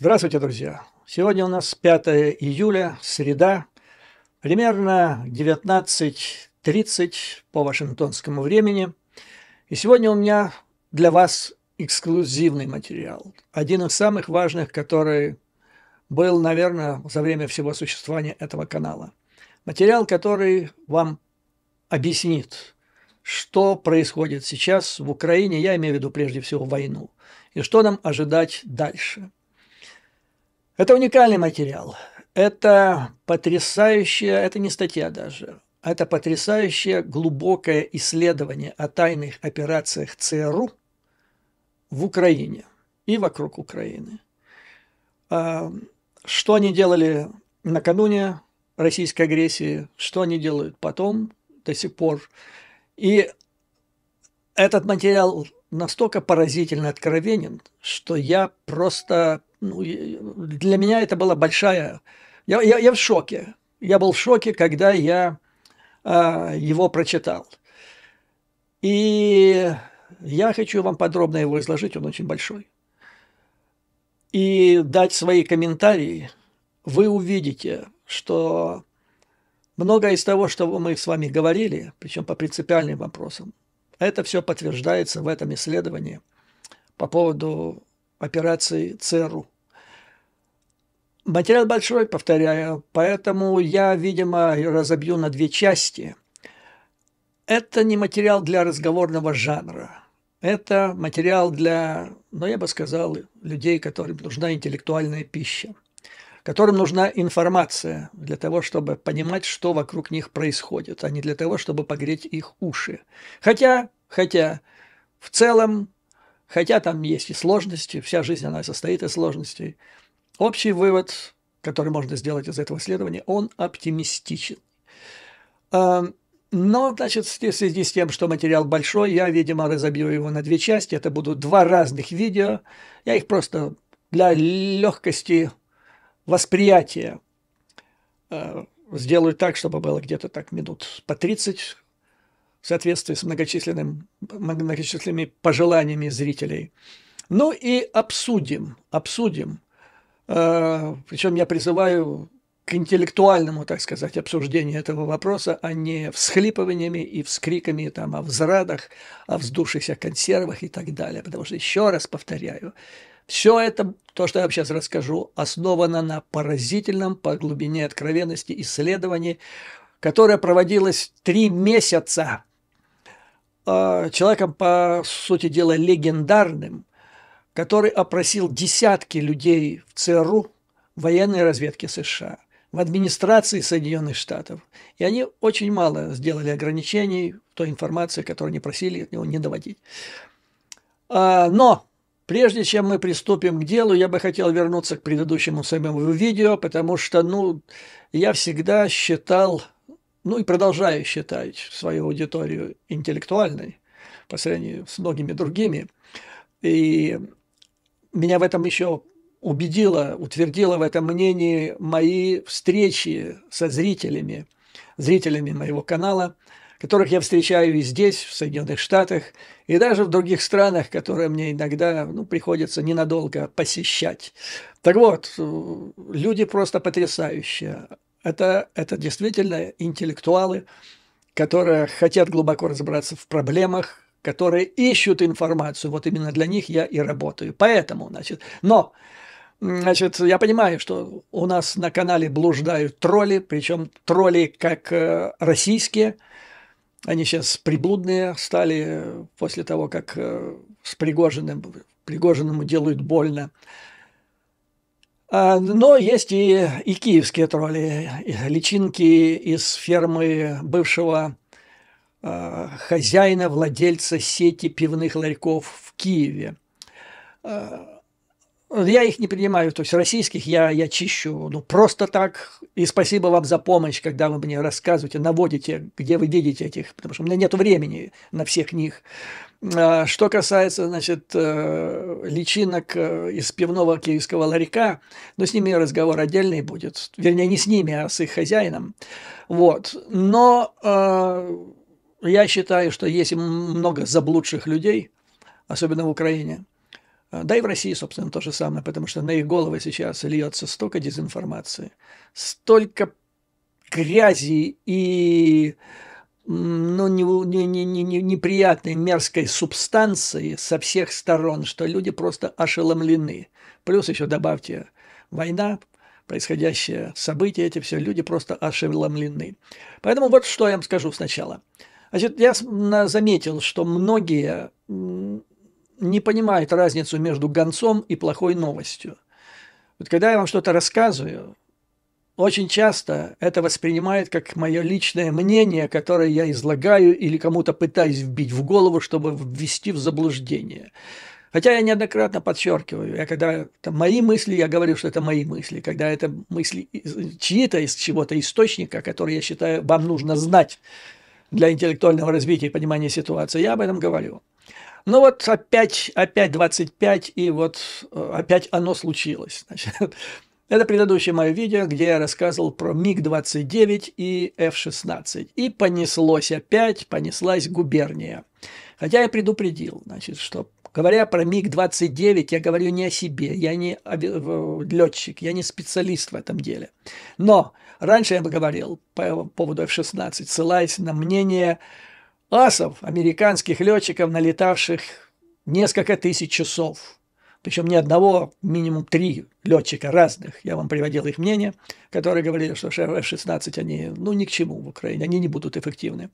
Здравствуйте, друзья! Сегодня у нас 5 июля, среда, примерно 19:30 по вашингтонскому времени. И сегодня у меня для вас эксклюзивный материал. Один из самых важных, который был, наверное, за время всего существования этого канала. Материал, который вам объяснит, что происходит сейчас в Украине, я имею в виду прежде всего войну, и что нам ожидать дальше. Это уникальный материал. Это потрясающее, это не статья даже, это потрясающее глубокое исследование о тайных операциях ЦРУ в Украине и вокруг Украины. Что они делали накануне российской агрессии, что они делают потом, до сих пор. И этот материал настолько поразительно откровенен, что я просто... для меня это была большая... Я в шоке. Я был в шоке, когда я его прочитал. И я хочу вам подробно его изложить, он очень большой. И дать свои комментарии. Вы увидите, что многое из того, что мы с вами говорили, причем по принципиальным вопросам, это все подтверждается в этом исследовании по поводу операции ЦРУ. Материал большой, повторяю, поэтому я, видимо, разобью на две части. Это не материал для разговорного жанра. Это материал для, я бы сказал, людей, которым нужна интеллектуальная пища, которым нужна информация для того, чтобы понимать, что вокруг них происходит, а не для того, чтобы погреть их уши. Хотя в целом, хотя там есть и сложности, вся жизнь, она состоит из сложностей, общий вывод, который можно сделать из этого исследования, он оптимистичен. Но, значит, в связи с тем, что материал большой, я, видимо, разобью его на две части. Это будут два разных видео. Я их просто для легкости восприятия сделаю так, чтобы было где-то так минут по 30 в соответствии с многочисленными пожеланиями зрителей. Ну и обсудим. Причем я призываю к интеллектуальному, так сказать, обсуждению этого вопроса, а не всхлипываниями и вскриками там, о взрадах, о вздувшихся консервах и так далее. Потому что, еще раз повторяю, все это, то, что я вам сейчас расскажу, основано на поразительном по глубине откровенности исследовании, которое проводилось 3 месяца человеком, по сути дела, легендарным, который опросил десятки людей в ЦРУ, военной разведки США, в администрации Соединенных Штатов. И они очень мало сделали ограничений в той информации, которую они просили от него не доводить. Но прежде чем мы приступим к делу, я бы хотел вернуться к предыдущему своему видео, потому что, я всегда считал, и продолжаю считать свою аудиторию интеллектуальной по сравнению с многими другими. И меня в этом еще утвердило в этом мнении мои встречи со зрителями моего канала, которых я встречаю и здесь, в Соединенных Штатах, и даже в других странах, которые мне иногда приходится ненадолго посещать. Так вот, люди просто потрясающие. Это действительно интеллектуалы, которые хотят глубоко разобраться в проблемах, которые ищут информацию. Вот именно для них я и работаю. Поэтому, я понимаю, что у нас на канале блуждают тролли, причем тролли как российские. Они сейчас приблудные стали после того, как с Пригожиному делают больно. Но есть и киевские тролли, личинки из фермы бывшего хозяина, владельца сети пивных ларьков в Киеве. Я их не принимаю, то есть российских я чищу, просто так. И спасибо вам за помощь, когда вы мне рассказываете, наводите, где вы видите этих, потому что у меня нет времени на всех них. Что касается, личинок из пивного киевского ларька, с ними разговор отдельный будет. Вернее, не с ними, а с их хозяином. Вот. Но я считаю, что есть много заблудших людей, особенно в Украине, Да и в России, собственно, то же самое, потому что на их головы сейчас льется столько дезинформации, столько грязи и ну, неприятной, мерзкой субстанции со всех сторон, что люди просто ошеломлены. Плюс еще добавьте война, происходящее события, эти все люди просто ошеломлены. Поэтому вот что я вам скажу сначала. Значит, я заметил, что многие не понимают разницу между гонцом и плохой новостью. Вот когда я вам что-то рассказываю, очень часто это воспринимают как мое личное мнение, которое я излагаю или кому-то пытаюсь вбить в голову, чтобы ввести в заблуждение. Хотя я неоднократно подчеркиваю, когда это мои мысли, я говорю, что это мои мысли. Когда это мысли чьи-то из чего-то источника, который я считаю, вам нужно знать для интеллектуального развития и понимания ситуации, я об этом говорю. Ну вот опять 25, и вот опять оно случилось. Значит, это предыдущее мое видео, где я рассказывал про МиГ-29 и F-16. И понеслась губерния. Хотя я предупредил, значит, что говоря про МиГ-29, я говорю не о себе, я не летчик, я не специалист в этом деле. Но раньше я говорил по поводу F-16, ссылаясь на мнение асов, американских летчиков, налетавших несколько тысяч часов. Причем ни одного, минимум 3 летчика разных. Я вам приводил их мнение, которые говорили, что F-16, они ни к чему в Украине, они не будут эффективны.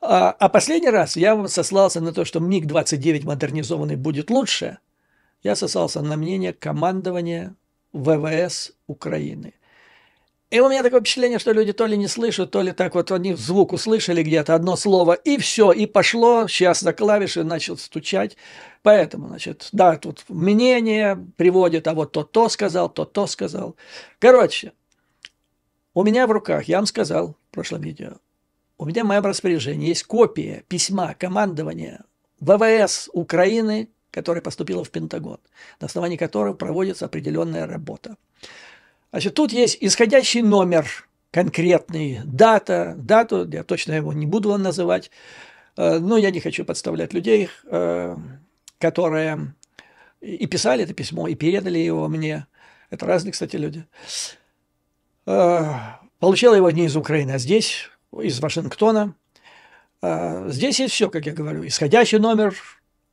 А последний раз я вам сослался на то, что МиГ-29 модернизованный будет лучше. Я сослался на мнение командования ВВС Украины. И у меня такое впечатление, что люди то ли не слышат, то ли так вот они звук услышали где-то, одно слово, и все, и пошло, сейчас за клавиши начал стучать. Поэтому, значит, да, тут мнение приводит, а вот то сказал, то сказал. Короче, у меня в руках, я вам сказал в прошлом видео, у меня в моем распоряжении есть копия письма командования ВВС Украины, которое поступило в Пентагон, на основании которого проводится определенная работа. Значит, тут есть исходящий номер конкретный, дату, я точно его не буду вам называть, но я не хочу подставлять людей, которые и писали это письмо, и передали его мне. Это разные, кстати, люди. Получил его не из Украины, а здесь, из Вашингтона. Здесь есть все, как я говорю. Исходящий номер,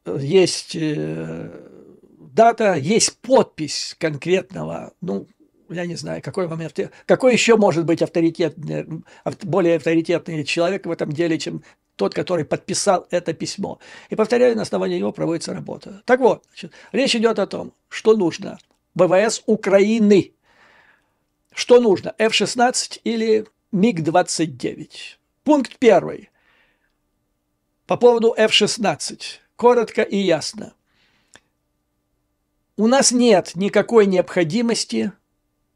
есть дата, есть подпись конкретного, я не знаю, какой еще может быть более авторитетный человек в этом деле, чем тот, который подписал это письмо. И, повторяю, на основании него проводится работа. Так вот, значит, речь идет о том, что нужно ВВС Украины. Что нужно, F-16 или МиГ-29? Пункт 1. По поводу F-16. Коротко и ясно. У нас нет никакой необходимости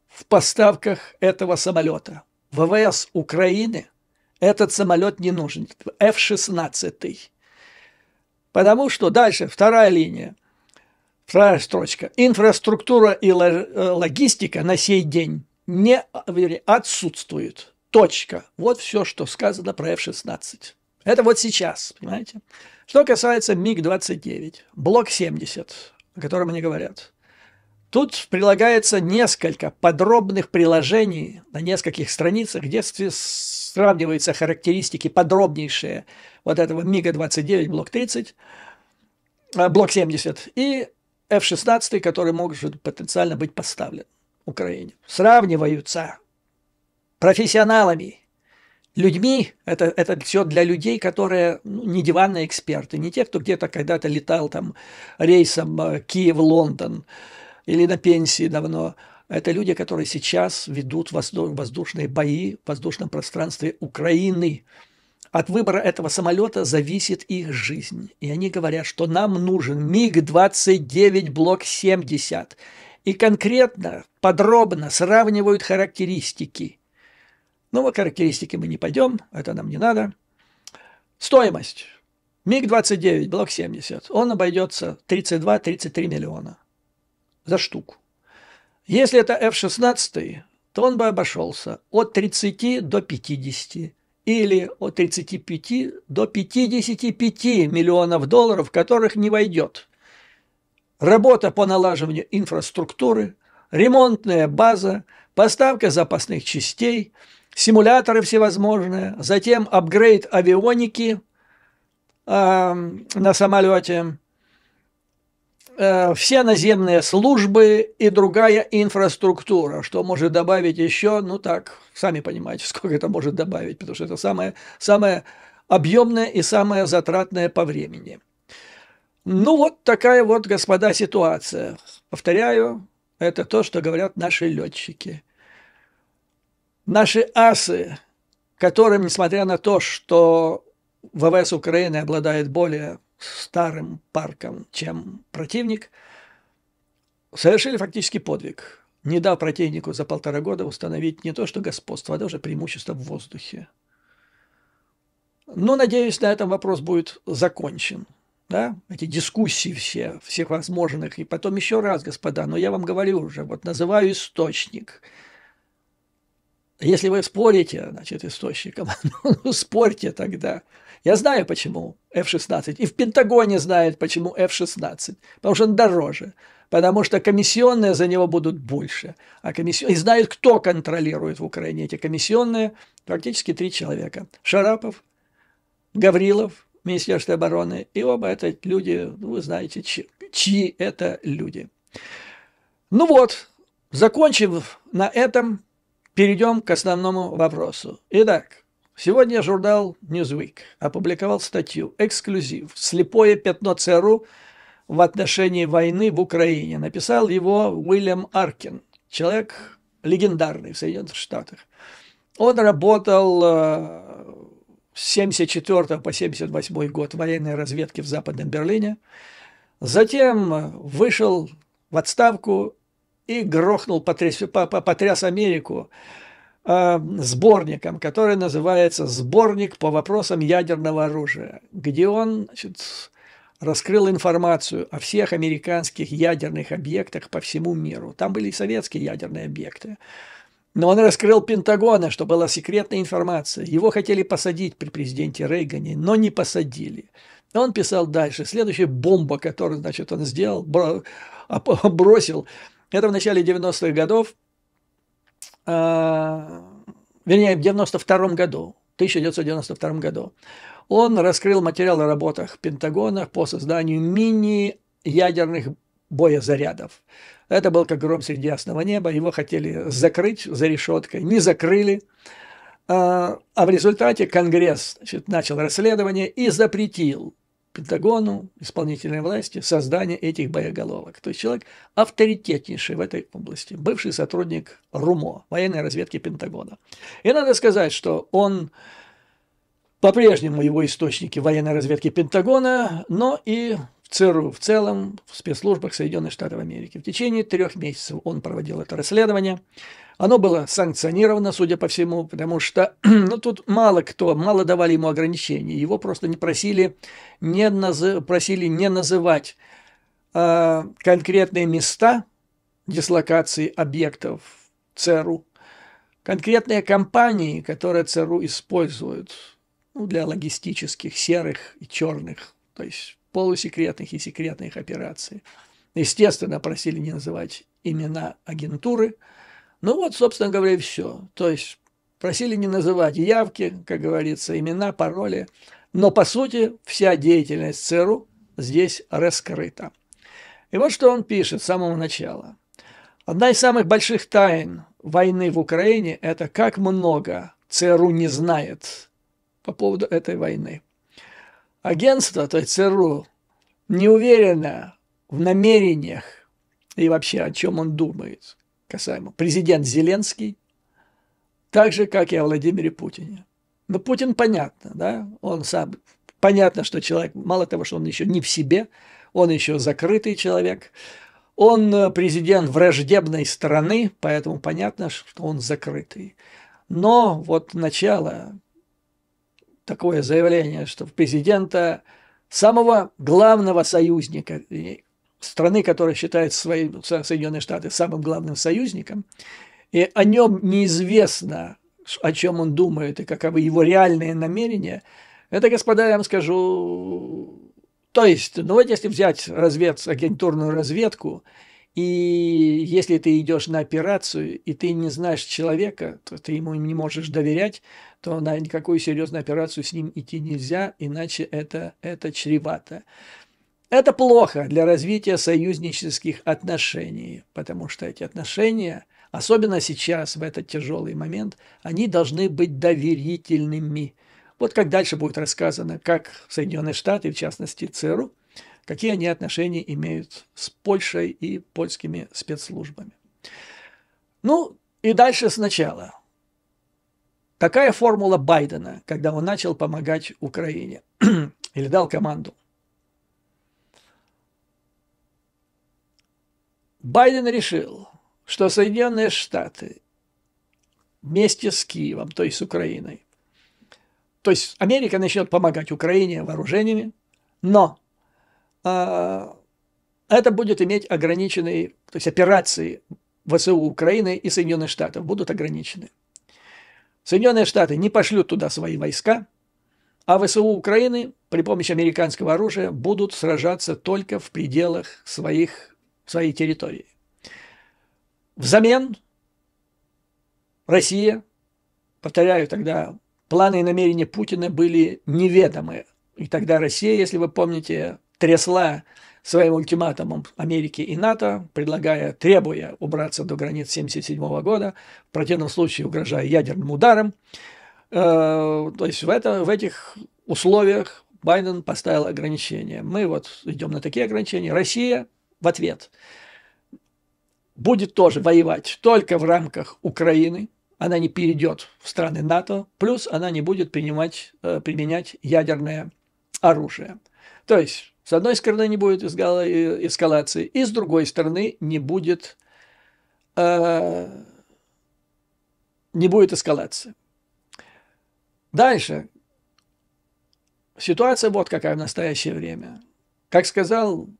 в поставках этого самолета. ВВС Украины этот самолет не нужен. F-16. Потому что дальше, вторая линия, вторая строчка. Инфраструктура и логистика на сей день отсутствует. Точка. Вот все, что сказано про F-16. Это вот сейчас, понимаете? Что касается МиГ-29, блок 70, о котором они говорят. Тут прилагается несколько подробных приложений на нескольких страницах, где сравниваются характеристики подробнейшие вот этого МиГа-29, блок 70 и F-16, который может потенциально быть поставлен Украине. Сравниваются профессионалами, людьми, это все для людей, которые не диванные эксперты, не те, кто где-то когда-то летал там рейсом Киев-Лондон, или на пенсии давно. Это люди, которые сейчас ведут воздушные бои в воздушном пространстве Украины. От выбора этого самолета зависит их жизнь. И они говорят, что нам нужен МиГ-29 блок 70. И конкретно, подробно сравнивают характеристики. Вот характеристики мы не пойдем, это нам не надо. Стоимость. МиГ-29 блок 70. Он обойдется 32-33 миллиона. За штуку. Если это F-16, то он бы обошелся от 30 до 50 или от 35 до 55 миллионов долларов, в которых не войдет работа по налаживанию инфраструктуры, ремонтная база, поставка запасных частей, симуляторы всевозможные, затем апгрейд авионики на самолете, все наземные службы и другая инфраструктура. Что может добавить еще? Ну так, сами понимаете, сколько это может добавить, потому что это самое объемное и самое затратное по времени. Ну вот такая вот, господа, ситуация. Повторяю, это то, что говорят наши летчики. Наши асы, которым, несмотря на то, что ВВС Украины обладает более старым парком, чем противник, совершили фактически подвиг, не дав противнику за 1,5 года установить не то что господство, а даже преимущество в воздухе. Но, надеюсь, на этом вопрос будет закончен. Да? Эти дискуссии всех возможных. И потом еще раз, господа, но я вам говорю уже, вот называю источник. Если вы спорите, значит, источником, ну, спорьте тогда. Я знаю, почему F-16. И в Пентагоне знают, почему F-16. Потому что он дороже. Потому что комиссионные за него будут больше. И знают, кто контролирует в Украине эти комиссионные. Практически 3 человека. Шарапов, Гаврилов, Министерство обороны. И оба это люди, вы знаете, чьи это люди. Ну вот, закончив на этом, перейдем к основному вопросу. Итак, сегодня журнал Newsweek опубликовал статью «Эксклюзив. Слепое пятно ЦРУ в отношении войны в Украине». Написал его Уильям Аркин, человек легендарный в Соединенных Штатах. Он работал с 1974 по 1978 год в военной разведке в Западном Берлине. Затем вышел в отставку и грохнул, потряс Америку сборником, который называется «Сборник по вопросам ядерного оружия», где он, значит, раскрыл информацию о всех американских ядерных объектах по всему миру. Там были и советские ядерные объекты. Но он раскрыл Пентагон, что была секретная информация. Его хотели посадить при президенте Рейгане, но не посадили. Он писал дальше. Следующая бомба, которую, значит, он сделал, бросил, это в начале 90-х годов, вернее, в 92-м году, 1992 году, он раскрыл материал о работах Пентагона по созданию мини-ядерных боезарядов. Это был как гром среди ясного неба. Его хотели закрыть за решеткой, не закрыли. А в результате Конгресс, значит, начал расследование и запретил Пентагону, исполнительной власти, создание этих боеголовок. То есть человек авторитетнейший в этой области, бывший сотрудник РУМО, военной разведки Пентагона. И надо сказать, что он по-прежнему его источники военной разведки Пентагона, но и в ЦРУ в целом, в спецслужбах Соединенных Штатов Америки. В течение 3 месяцев он проводил это расследование. Оно было санкционировано, судя по всему, потому что тут мало давали ему ограничений. Его просто не просили не называть конкретные места дислокации объектов ЦРУ, конкретные компании, которые ЦРУ используют для логистических серых и черных, то есть полусекретных и секретных операций. Естественно, просили не называть имена агентуры. Ну вот, собственно говоря, и все. То есть просили не называть явки, как говорится, имена, пароли. Но, по сути, вся деятельность ЦРУ здесь раскрыта. И вот что он пишет с самого начала. Одна из самых больших тайн войны в Украине – это как много ЦРУ не знает по поводу этой войны. Агентство, то есть ЦРУ, не уверено в намерениях и вообще о чем он думает касаемо президент Зеленский, так же, как и о Владимире Путине. Но Путин понятно, да, он сам, понятно, что человек, мало того, что он еще не в себе, он еще закрытый человек, он президент враждебной страны, поэтому понятно, что он закрытый. Но вот начало, такое заявление, что президента самого главного союзника страны, которая считает Соединенные Штаты самым главным союзником, и о нем неизвестно, о чем он думает и каковы его реальные намерения, это, господа, я вам скажу, То есть, ну вот если взять агентурную разведку, и если ты идешь на операцию, и ты не знаешь человека, то ты ему не можешь доверять, то на никакую серьезную операцию с ним идти нельзя, иначе это чревато. Это плохо для развития союзнических отношений, потому что эти отношения, особенно сейчас, в этот тяжелый момент, они должны быть доверительными. Вот как дальше будет рассказано, как Соединенные Штаты, в частности ЦРУ, какие они отношения имеют с Польшей и польскими спецслужбами. Ну, и дальше сначала. Какая формула Байдена, когда он начал помогать Украине или дал команду? Байден решил, что Соединенные Штаты вместе с Киевом, то есть с Украиной, то есть Америка начнет помогать Украине вооружениями, но это будет иметь ограниченные, то есть операции ВСУ Украины и Соединенных Штатов будут ограничены. Соединенные Штаты не пошлют туда свои войска, а ВСУ Украины при помощи американского оружия будут сражаться только в пределах своей территории. Взамен Россия, повторяю, тогда планы и намерения Путина были неведомы. И тогда Россия, если вы помните, трясла своим ультиматумом Америки и НАТО, требуя убраться до границ 1977 года, в противном случае угрожая ядерным ударом. То есть в этих условиях Байден поставил ограничения. Мы вот идем на такие ограничения. Россия в ответ будет тоже воевать только в рамках Украины. Она не перейдет в страны НАТО, плюс она не будет применять ядерное оружие. То есть, с одной стороны, не будет эскалации, и с другой стороны, не будет эскалации. Дальше. Ситуация вот какая в настоящее время. Как сказал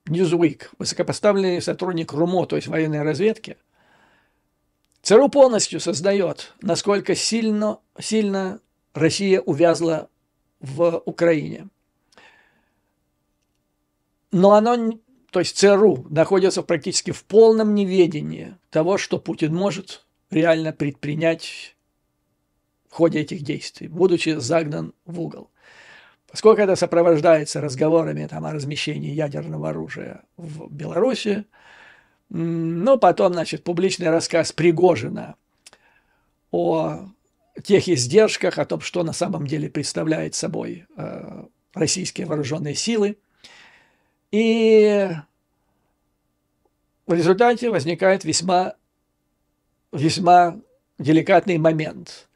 Newsweek, высокопоставленный сотрудник РУМО, то есть военной разведки, ЦРУ полностью сознает, насколько сильно Россия увязла в Украине. Но то есть ЦРУ находится практически в полном неведении того, что Путин может реально предпринять в ходе этих действий, будучи загнан в угол. Поскольку это сопровождается разговорами о размещении ядерного оружия в Беларуси, но потом, публичный рассказ Пригожина о тех издержках, о том, что на самом деле представляет собой российские вооруженные силы. И в результате возникает весьма деликатный момент,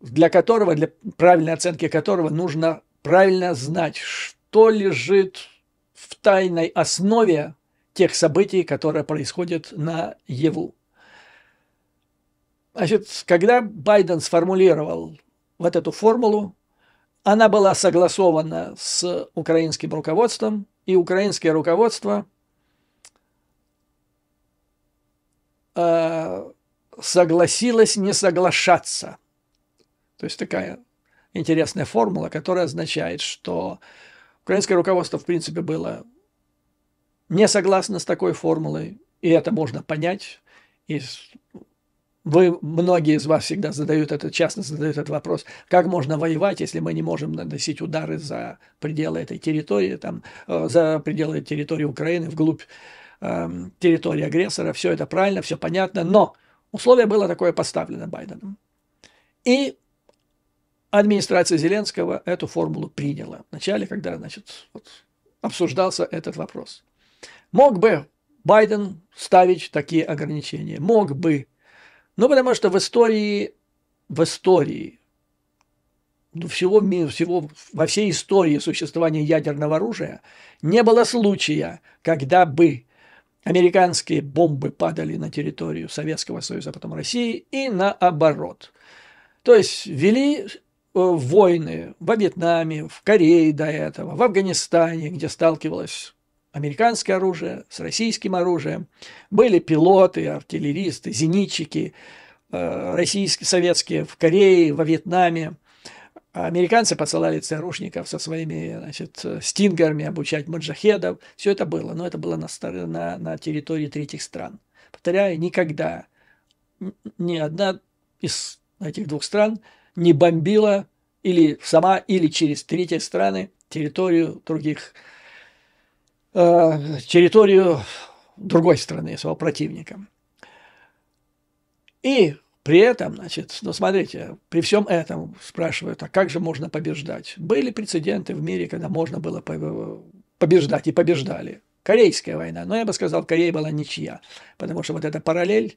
для правильной оценки которого нужно правильно знать, что лежит в тайной основе тех событий, которые происходят наяву. Когда Байден сформулировал вот эту формулу, она была согласована с украинским руководством, и украинское руководство согласилось не соглашаться. То есть такая интересная формула, которая означает, что украинское руководство, в принципе, было не согласно с такой формулой, и это можно понять. И многие из вас всегда часто задают этот вопрос, как можно воевать, если мы не можем наносить удары за пределы этой территории, за пределы территории Украины, вглубь территории агрессора. Все это правильно, все понятно, но условие было такое поставлено Байденом. И администрация Зеленского эту формулу приняла в начале, когда обсуждался этот вопрос. Мог бы Байден ставить такие ограничения? Мог бы. Ну, потому что во всей истории существования ядерного оружия не было случая, когда бы американские бомбы падали на территорию Советского Союза, а потом России, и наоборот. То есть вели войны во Вьетнаме, в Корее до этого, в Афганистане, где сталкивалось американское оружие с российским оружием. Были пилоты, артиллеристы, зенитчики, российские, советские в Корее, во Вьетнаме. А американцы посылали ЦРУшников со своими, значит, стингерами обучать маджахедов. Все это было, но это было на территории третьих стран. Повторяю, никогда ни одна из этих двух стран не бомбила или сама, или через третьи страны территорию территорию другой страны, своего противника. И при этом, значит, ну смотрите, при всем этом спрашивают, а как же можно побеждать? Были прецеденты в мире, когда можно было побеждать, и побеждали. Корейская война, но я бы сказал, Корея была ничья, потому что вот эта параллель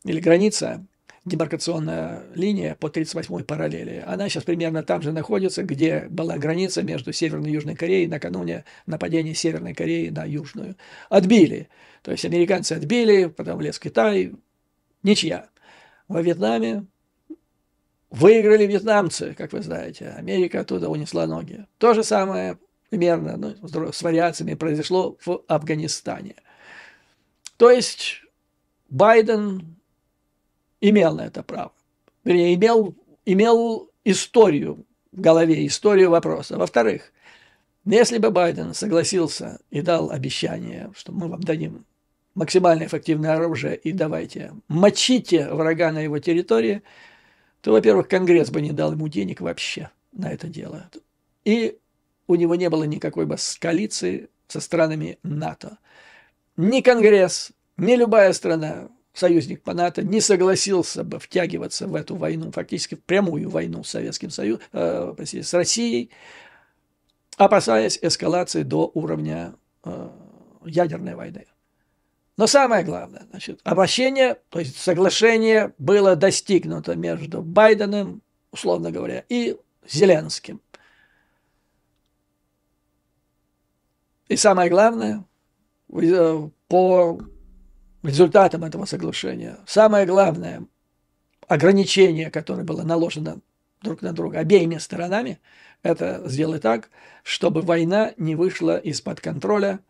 или граница, демаркационная линия по 38-й параллели, она сейчас примерно там же находится, где была граница между Северной и Южной Кореей накануне нападения Северной Кореи на Южную. Отбили. То есть американцы отбили, потом влез Китай. Ничья. Во Вьетнаме выиграли вьетнамцы, как вы знаете. Америка оттуда унесла ноги. То же самое примерно, ну, с вариациями произошло в Афганистане. То есть Байден имел на это право. Вернее, имел историю в голове, историю вопроса. Во-вторых, если бы Байден согласился и дал обещание, что мы вам дадим максимально эффективное оружие и давайте мочите врага на его территории, то, во-первых, Конгресс бы не дал ему денег вообще на это дело. И у него не было никакой бы коалиции со странами НАТО. Ни Конгресс, ни любая страна, союзник по НАТО, не согласился бы втягиваться в эту войну, фактически в прямую войну с Советским Союзом, с Россией, опасаясь эскалации до уровня ядерной войны. Но самое главное, значит, обращение, то есть соглашение было достигнуто между Байденом, условно говоря, и Зеленским. И самое главное, по результатам этого соглашения, самое главное ограничение, которое было наложено друг на друга обеими сторонами, это сделать так, чтобы война не вышла из-под контроля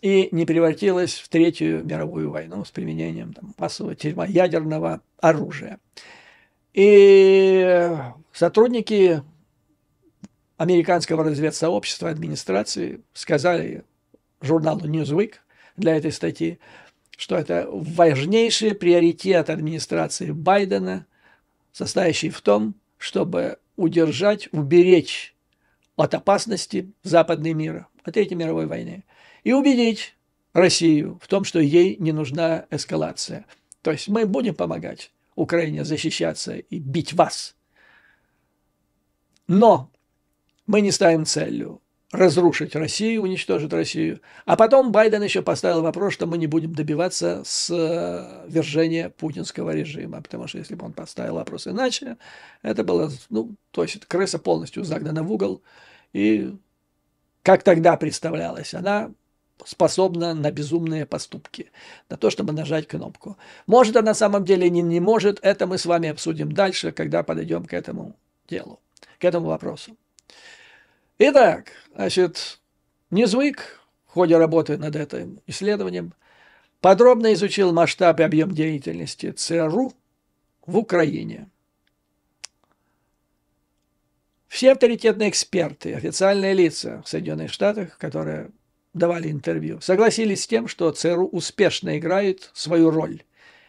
и не превратилась в Третью мировую войну с применением массового термоядерного оружия. И сотрудники американского разведсообщества, администрации сказали журналу Newsweek для этой статьи, что это важнейший приоритет администрации Байдена, состоящий в том, чтобы удержать, уберечь от опасности западный мир, от Третьей мировой войны, и убедить Россию в том, что ей не нужна эскалация. То есть мы будем помогать Украине защищаться и бить вас, но мы не ставим целью разрушить Россию, уничтожить Россию. А потом Байден еще поставил вопрос, что мы не будем добиваться свержения путинского режима, потому что если бы он поставил вопрос иначе, это было, ну, то есть крыса полностью загнана в угол, и как тогда представлялось, она способна на безумные поступки, на то, чтобы нажать кнопку. Может, она на самом деле не может, это мы с вами обсудим дальше, когда подойдем к этому делу, к этому вопросу. Итак, значит, Newsweek в ходе работы над этим исследованием подробно изучил масштаб и объем деятельности ЦРУ в Украине. Все авторитетные эксперты, официальные лица в Соединенных Штатах, которые давали интервью, согласились с тем, что ЦРУ успешно играет свою роль.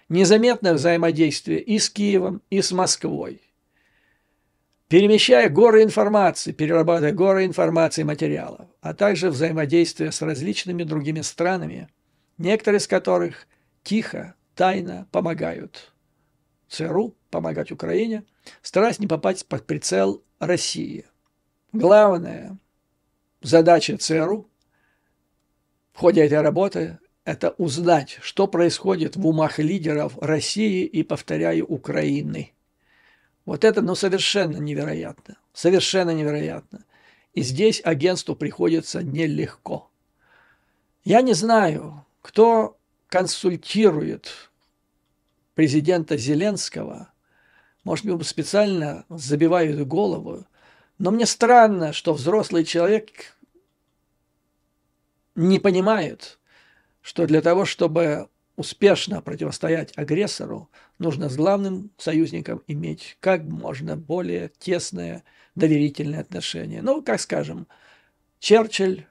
Незаметное взаимодействие и с Киевом, и с Москвой. Перемещая горы информации, перерабатывая горы информации и материалов, а также взаимодействие с различными другими странами, некоторые из которых тихо, тайно помогают ЦРУ, помогать Украине, стараясь не попасть под прицел России. Главная задача ЦРУ в ходе этой работы – это узнать, что происходит в умах лидеров России и, повторяю, Украины. Вот это, ну, совершенно невероятно. Совершенно невероятно. И здесь агентству приходится нелегко. Я не знаю, кто консультирует президента Зеленского. Может, ему специально забивают голову. Но мне странно, что взрослый человек не понимает, что для того, чтобы успешно противостоять агрессору, нужно с главным союзником иметь как можно более тесные доверительные отношения. Ну, как скажем, Черчилль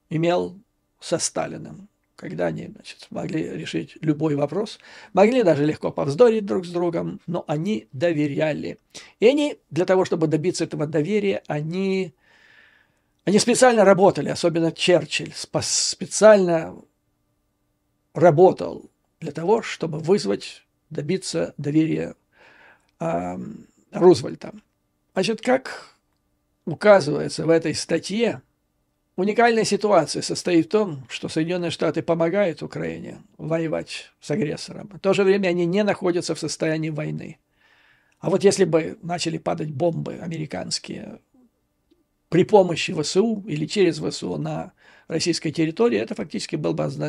имел со Сталиным, когда они, значит, могли решить любой вопрос, могли даже легко повздорить друг с другом, но они доверяли. И они, для того, чтобы добиться этого доверия, они специально работали, особенно Черчилль специально работал для того, чтобы добиться доверия Рузвельта. Значит, как указывается в этой статье, уникальная ситуация состоит в том, что Соединенные Штаты помогают Украине воевать с агрессором. В то же время они не находятся в состоянии войны. А вот если бы начали падать бомбы американские при помощи ВСУ или через ВСУ на российской территории, это фактически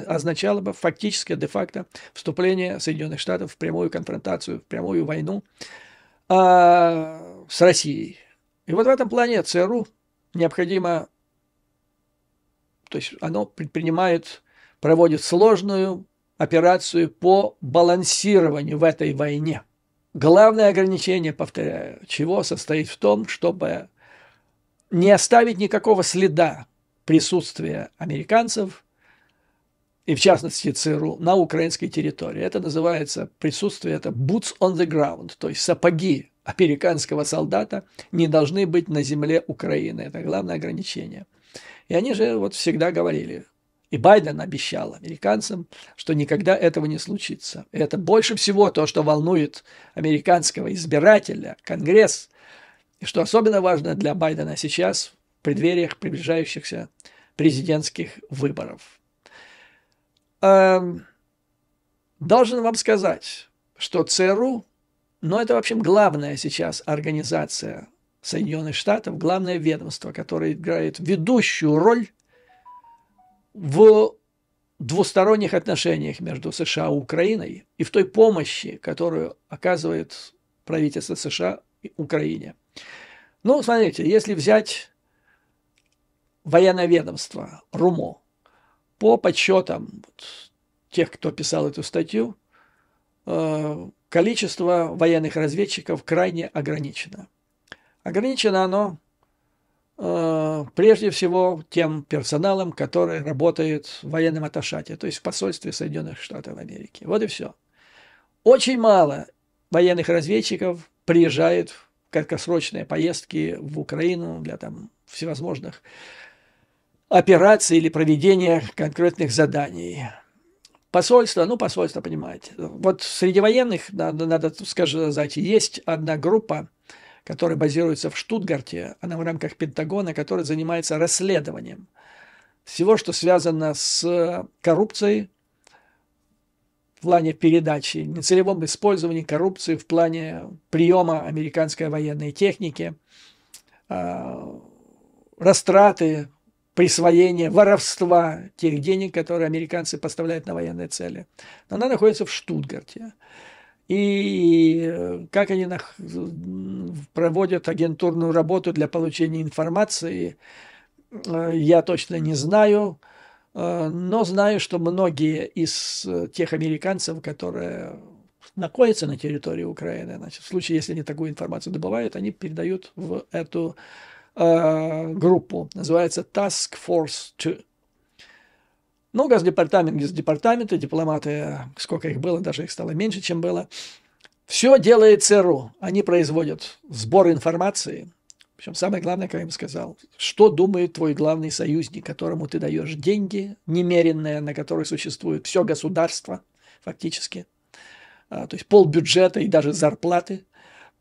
означало бы фактически де-факто вступление Соединенных Штатов в прямую конфронтацию, в прямую войну с Россией. И вот в этом плане ЦРУ необходимо, то есть оно проводит сложную операцию по балансированию в этой войне. Главное ограничение, повторяю, чего состоит в том, чтобы не оставить никакого следа присутствия американцев, и в частности ЦРУ, на украинской территории. Это называется присутствие, это boots on the ground, то есть сапоги американского солдата не должны быть на земле Украины. Это главное ограничение. И они же вот всегда говорили, и Байден обещал американцам, что никогда этого не случится. И это больше всего то, что волнует американского избирателя, Конгресс, и что особенно важно для Байдена сейчас в преддвериях приближающихся президентских выборов. Должен вам сказать, что ЦРУ, это, в общем, главная сейчас организация Соединенных Штатов, главное ведомство, которое играет ведущую роль в двусторонних отношениях между США и Украиной и в той помощи, которую оказывает правительство США Украине. Смотрите, если взять военное ведомство РУМО, по подсчетам тех, кто писал эту статью, количество военных разведчиков крайне ограничено. Ограничено оно прежде всего тем персоналом, который работает в военном атташате, то есть в посольстве Соединенных Штатов Америки. Вот и все. Очень мало военных разведчиков приезжает в краткосрочные поездки в Украину для всевозможных операций или проведения конкретных заданий. Посольство, понимаете. Вот среди военных, надо сказать, есть одна группа, которая базируется в Штутгарте, она в рамках Пентагона, которая занимается расследованием всего, что связано с коррупцией в плане передачи, нецелевом использовании коррупции в плане приема американской военной техники, растраты, присвоения, воровства тех денег, которые американцы поставляют на военные цели. Но она находится в Штутгарте. И как они проводят агентурную работу для получения информации, я точно не знаю, но знаю, что многие из тех американцев, которые находятся на территории Украины, в случае, если они такую информацию добывают, они передают в эту группу, называется Task Force 2. Госдепартаменты, дипломаты, сколько их было, даже их стало меньше, чем было. Все делает ЦРУ. Они производят сбор информации. Причем самое главное, как я им сказал, что думает твой главный союзник, которому ты даешь деньги немеренные, на которые существует все государство фактически. То есть полбюджета и даже зарплаты.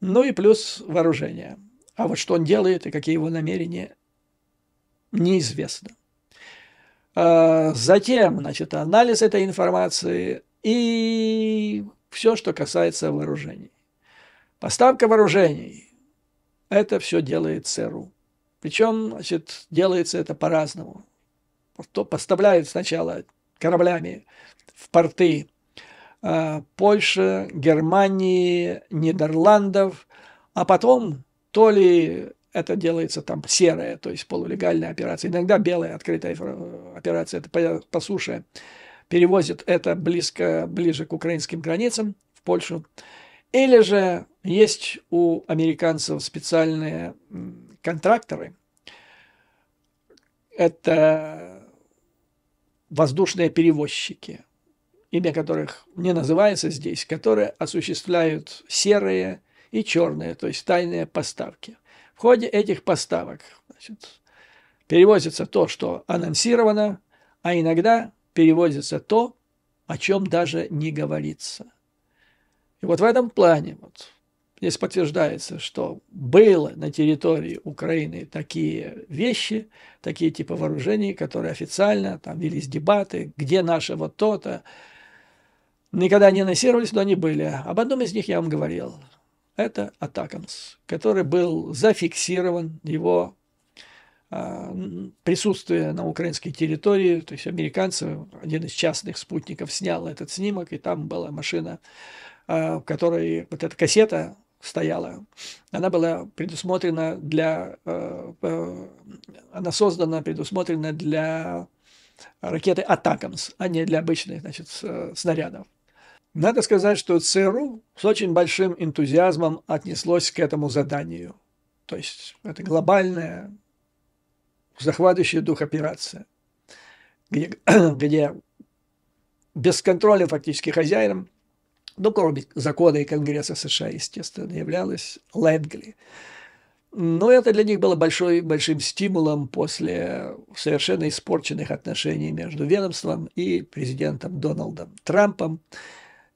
И плюс вооружение. А вот что он делает и какие его намерения, неизвестно. Затем, анализ этой информации и все, что касается вооружений. Поставка вооружений – это все делает ЦРУ. Причем, делается это по-разному. Поставляют сначала кораблями в порты Польши, Германии, Нидерландов, а потом то ли это делается серая, то есть полулегальная операция, иногда белая открытая операция, это по суше перевозят это ближе к украинским границам, в Польшу. Или же есть у американцев специальные контракторы. Это воздушные перевозчики, имя которых не называется здесь, которые осуществляют серые и черные, то есть тайные поставки. В ходе этих поставок, значит, перевозится то, что анонсировано, а иногда перевозится то, о чем даже не говорится. И вот в этом плане здесь подтверждается, что было на территории Украины такие вещи, такие типы вооружений, которые официально, там велись дебаты, где наше вот то-то. Никогда не анонсировались, но они были. Об одном из них я вам говорил. Это Атакамс, который был зафиксирован, его присутствие на украинской территории, то есть американцы, один из частных спутников снял этот снимок, и там была машина, в которой вот эта кассета стояла. Она была предусмотрена она предусмотрена для ракеты Атакамс, а не для обычных, значит, снарядов. Надо сказать, что ЦРУ с очень большим энтузиазмом отнеслось к этому заданию. То есть это глобальная, захватывающая дух операция, где бесконтрольным фактически хозяином, кроме закона и Конгресса США, естественно, являлась Лэнгли. Но это для них было большим стимулом после совершенно испорченных отношений между ведомством и президентом Дональдом Трампом,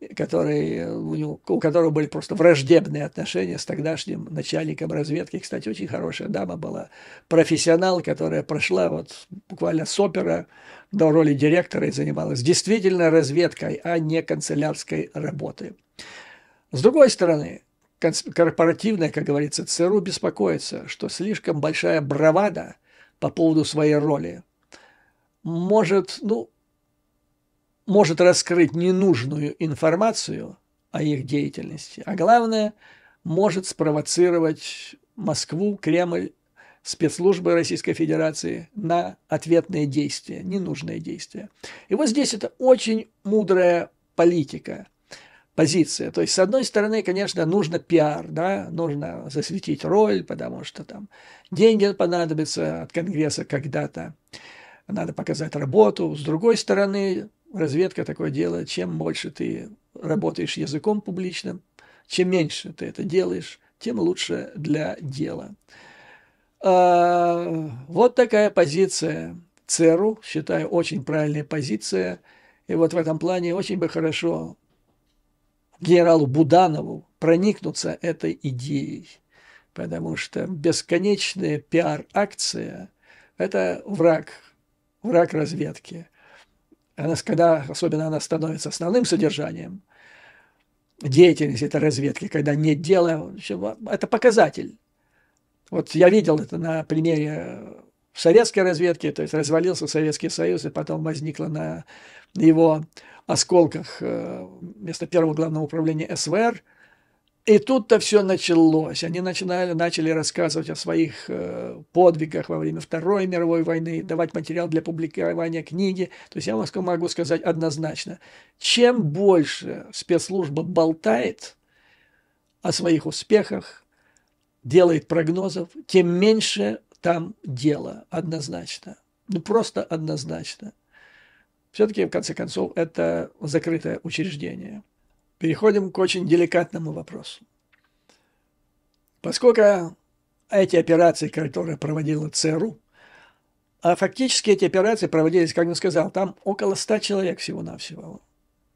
у которого были просто враждебные отношения с тогдашним начальником разведки. Кстати, очень хорошая дама была, профессионал, которая прошла буквально с опера до роли директора и занималась действительно разведкой, а не канцелярской работой. С другой стороны, корпоративная, как говорится, ЦРУ беспокоится, что слишком большая бравада по поводу своей роли может раскрыть ненужную информацию о их деятельности, а главное, может спровоцировать Москву, Кремль, спецслужбы Российской Федерации на ответные действия, ненужные действия. И вот здесь это очень мудрая позиция. То есть, с одной стороны, конечно, нужно пиар, да, нужно засветить роль, потому что там деньги понадобятся от Конгресса когда-то, надо показать работу. С другой стороны, разведка такое дело, чем больше ты работаешь языком публичным, чем меньше ты это делаешь, тем лучше для дела. Вот такая позиция ЦРУ, считаю, очень правильная позиция. И вот в этом плане очень бы хорошо генералу Буданову проникнуться этой идеей, потому что бесконечная пиар-акция – это враг разведки. Особенно она становится основным содержанием деятельности этой разведки, когда нет дела, это показатель. Вот я видел это на примере советской разведки, то есть развалился Советский Союз, и потом возникло на его осколках вместо первого главного управления СВР. И тут-то все началось. Они начали рассказывать о своих подвигах во время Второй мировой войны, давать материал для публикования книги. То есть я вам могу сказать однозначно, чем больше спецслужба болтает о своих успехах, делает прогнозов, тем меньше там дела, однозначно. Просто однозначно. Все-таки, в конце концов, это закрытое учреждение. Переходим к очень деликатному вопросу. Поскольку эти операции, которые проводила ЦРУ, а фактически эти операции проводились, как я сказал, там около 100 человек всего-навсего,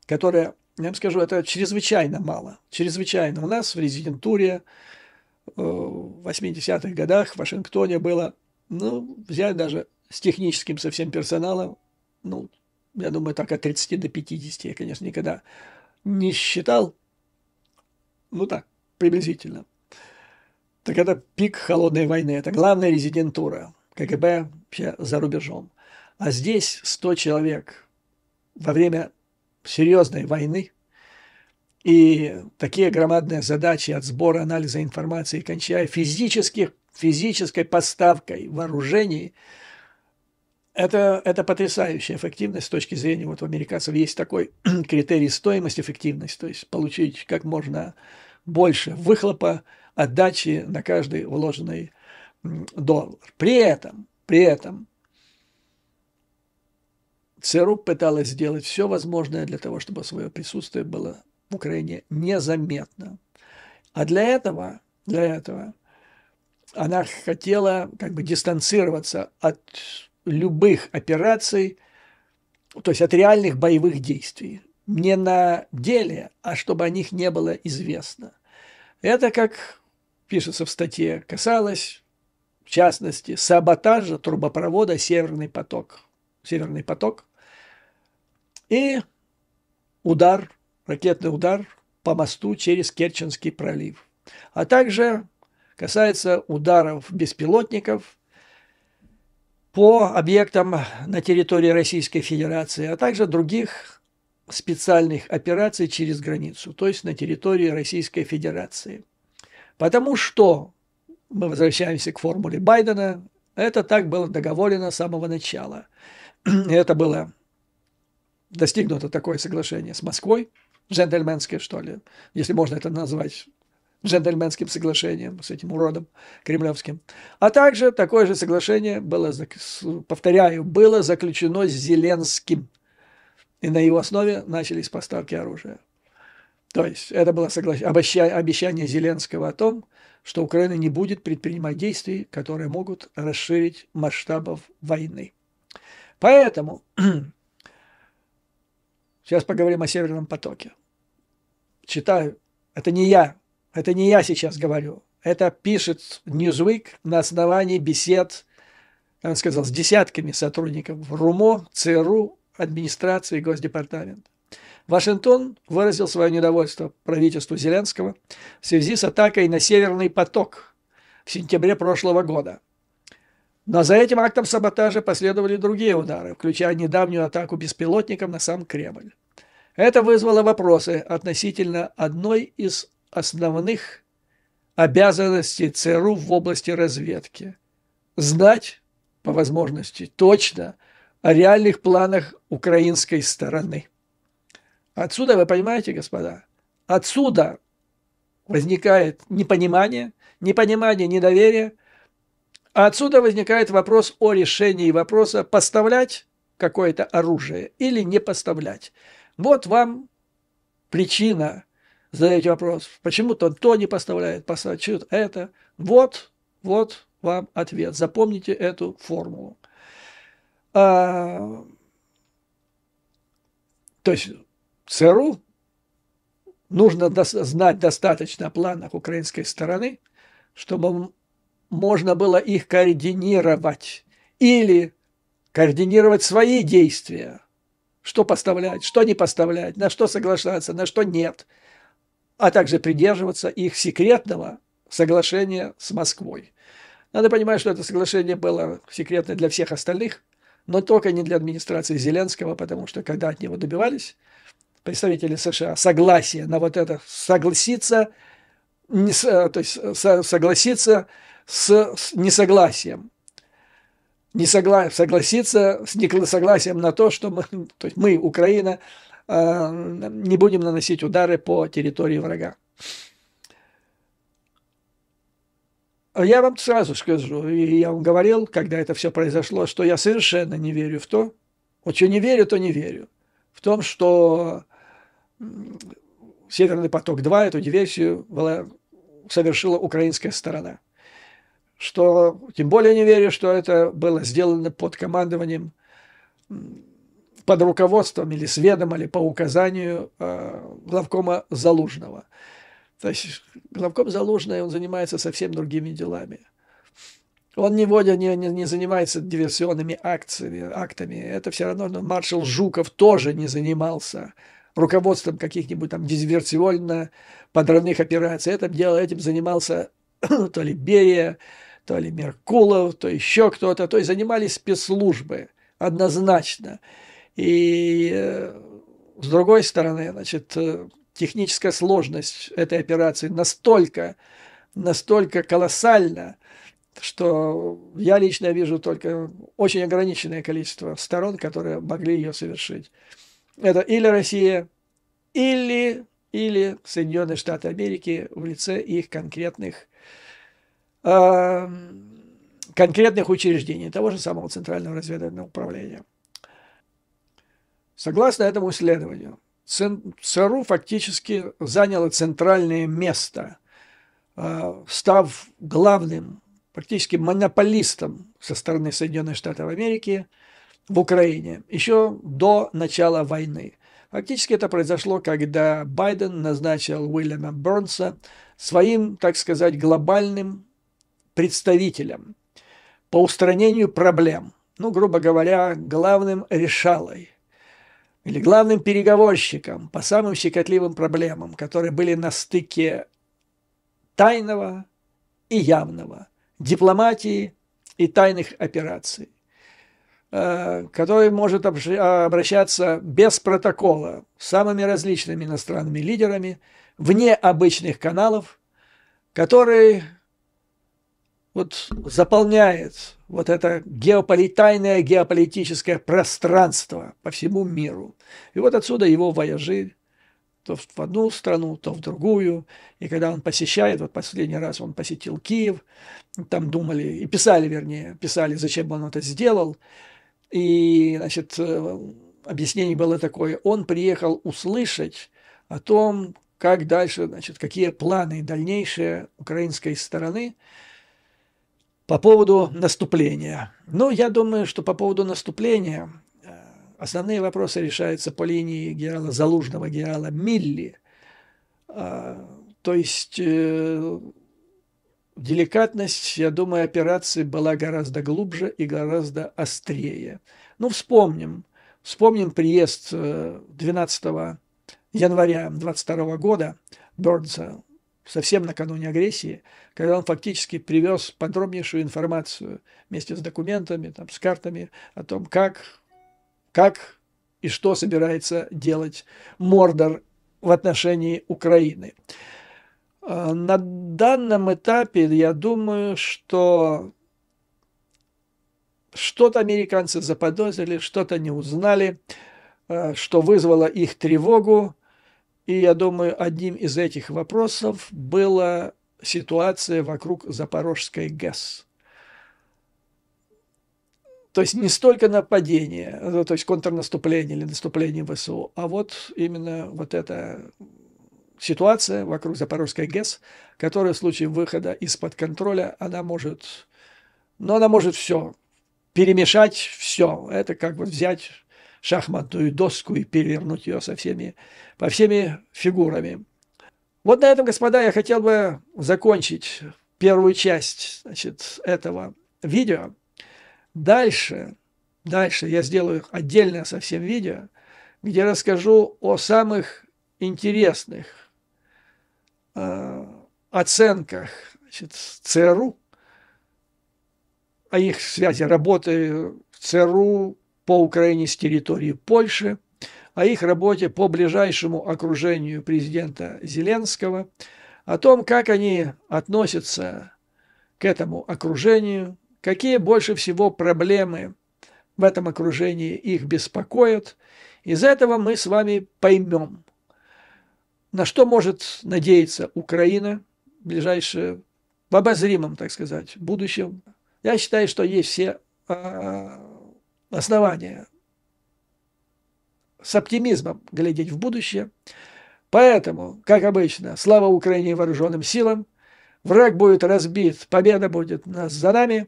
которые, я вам скажу, это чрезвычайно мало. Чрезвычайно. У нас в резидентуре в 80-х годах в Вашингтоне было, взять даже с техническим совсем персоналом, я думаю, так от 30 до 50, я, конечно, никогда не считал, так, приблизительно. Так это пик холодной войны, это главная резидентура КГБ вообще за рубежом. А здесь 100 человек во время серьезной войны, и такие громадные задачи от сбора, анализа информации, кончая физической поставкой вооружений, Это потрясающая эффективность с точки зрения, вот у американцев есть такой критерий стоимость-эффективность, то есть получить как можно больше выхлопа, отдачи на каждый вложенный доллар. При этом ЦРУ пыталась сделать все возможное для того, чтобы свое присутствие было в Украине незаметно. А для этого она хотела как бы дистанцироваться от любых операций, то есть от реальных боевых действий. Не на деле, а чтобы о них не было известно. Это, как пишется в статье, касалось, в частности, саботажа трубопровода «Северный поток». «Северный поток» и удар, ракетный удар по мосту через Керченский пролив. А также касается ударов беспилотников по объектам на территории Российской Федерации, а также других специальных операций через границу, то есть на территории Российской Федерации. Потому что, мы возвращаемся к формуле Байдена, это так было договорено с самого начала. Это было достигнуто такое соглашение с Москвой, джентльменское, что ли, если можно это назвать джентльменским соглашением с этим уродом кремлевским. А также такое же соглашение было, повторяю, было заключено с Зеленским. И на его основе начались поставки оружия. То есть это было обещание Зеленского о том, что Украина не будет предпринимать действий, которые могут расширить масштабов войны. Поэтому сейчас поговорим о Северном потоке. Читаю. Это не я сейчас говорю. Это пишет Newsweek на основании бесед, как он сказал, с десятками сотрудников РУМО, ЦРУ, администрации, Госдепартамента. Вашингтон выразил свое недовольство правительству Зеленского в связи с атакой на Северный поток в сентябре прошлого года. Но за этим актом саботажа последовали другие удары, включая недавнюю атаку беспилотником на сам Кремль. Это вызвало вопросы относительно одной из основных обязанностей ЦРУ в области разведки – знать, по возможности, точно о реальных планах украинской стороны. Отсюда, вы понимаете, господа, отсюда возникает непонимание, недоверие, а отсюда возникает вопрос о решении вопроса поставлять какое-то оружие или не поставлять. Вот вам причина. Задаете вопрос, почему то не поставляет, поставляет это. Вот вам ответ. Запомните эту формулу. То есть ЦРУ нужно знать достаточно о планах украинской стороны, чтобы можно было их координировать или координировать свои действия. Что поставлять, что не поставлять, на что соглашаться, на что нет, а также придерживаться их секретного соглашения с Москвой. Надо понимать, что это соглашение было секретно для всех остальных, но только не для администрации Зеленского, потому что когда от него добивались представители США согласия на вот это, согласиться с несогласием. Согласиться с несогласием на то, что мы, Украина, не будем наносить удары по территории врага. Я вам сразу скажу, и я вам говорил, когда это все произошло, что я совершенно не верю в то, вот что не верю, то не верю, в том, что Северный поток-2, эту диверсию совершила украинская сторона. Что, тем более не верю, что это было сделано под командованием, под руководством или с ведома, или по указанию главкома Залужного. То есть главком Залужный, он занимается совсем другими делами. Он не занимается диверсионными актами. Это все равно маршал Жуков тоже не занимался руководством каких-нибудь там диверсионно-подрывных операций. Этим занимался то ли Берия, то ли Меркулов, то еще кто-то. То есть занимались спецслужбы однозначно. И с другой стороны, значит, техническая сложность этой операции настолько колоссальна, что я лично вижу только очень ограниченное количество сторон, которые могли ее совершить. Это или Россия, или Соединенные Штаты Америки в лице их э, конкретных учреждений, того же самого Центрального разведывательного управления. Согласно этому исследованию, ЦРУ фактически заняло центральное место, став главным, практически монополистом со стороны Соединенных Штатов Америки в Украине еще до начала войны. Фактически это произошло, когда Байден назначил Уильяма Бернса своим, так сказать, глобальным представителем по устранению проблем. Ну, грубо говоря, главным решалой или главным переговорщиком по самым щекотливым проблемам, которые были на стыке тайного и явного, дипломатии и тайных операций, который может обращаться без протокола с самыми различными иностранными лидерами вне обычных каналов, который вот заполняет вот это тайное геополитическое пространство по всему миру. И вот отсюда его вояжи то в одну страну, то в другую. И когда он посещает, вот последний раз он посетил Киев, там думали, и писали, вернее, зачем он это сделал. И, значит, объяснение было такое, он приехал услышать о том, как дальше, значит, какие планы дальнейшие украинской стороны по поводу наступления. Ну, я думаю, что по поводу наступления основные вопросы решаются по линии генерала Залужного, генерала Милли. То есть деликатность, я думаю, операции была гораздо глубже и гораздо острее. Ну, вспомним приезд 12 января 22 года Бернса, совсем накануне агрессии, когда он фактически привез подробнейшую информацию вместе с документами, там, с картами о том, как и что собирается делать Мордор в отношении Украины. На данном этапе, я думаю, что что-то американцы заподозрили, что-то не узнали, что вызвало их тревогу. И я думаю, одним из этих вопросов была ситуация вокруг Запорожской ГЭС. То есть не столько нападение, то есть контрнаступление или наступление ВСУ, а вот именно вот эта ситуация вокруг Запорожской ГЭС, которая в случае выхода из-под контроля, она может все, перемешать все. Это как бы взять шахматную доску и перевернуть ее по всеми фигурами. Вот на этом, господа, я хотел бы закончить первую часть, значит, этого видео. Дальше я сделаю отдельное совсем видео, где расскажу о самых интересных оценках, значит, ЦРУ, о их связи работы ЦРУ по Украине с территории Польши, о их работе по ближайшему окружению президента Зеленского, о том, как они относятся к этому окружению, какие больше всего проблемы в этом окружении их беспокоят. Из этого мы с вами поймем, на что может надеяться Украина в обозримом, так сказать, будущем. Я считаю, что есть все основания с оптимизмом глядеть в будущее. Поэтому, как обычно, слава Украине и вооруженным силам. Враг будет разбит, победа будет за нами.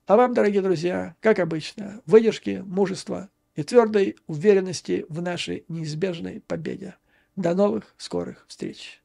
А вам, дорогие друзья, как обычно, выдержки, мужества и твердой уверенности в нашей неизбежной победе. До новых скорых встреч!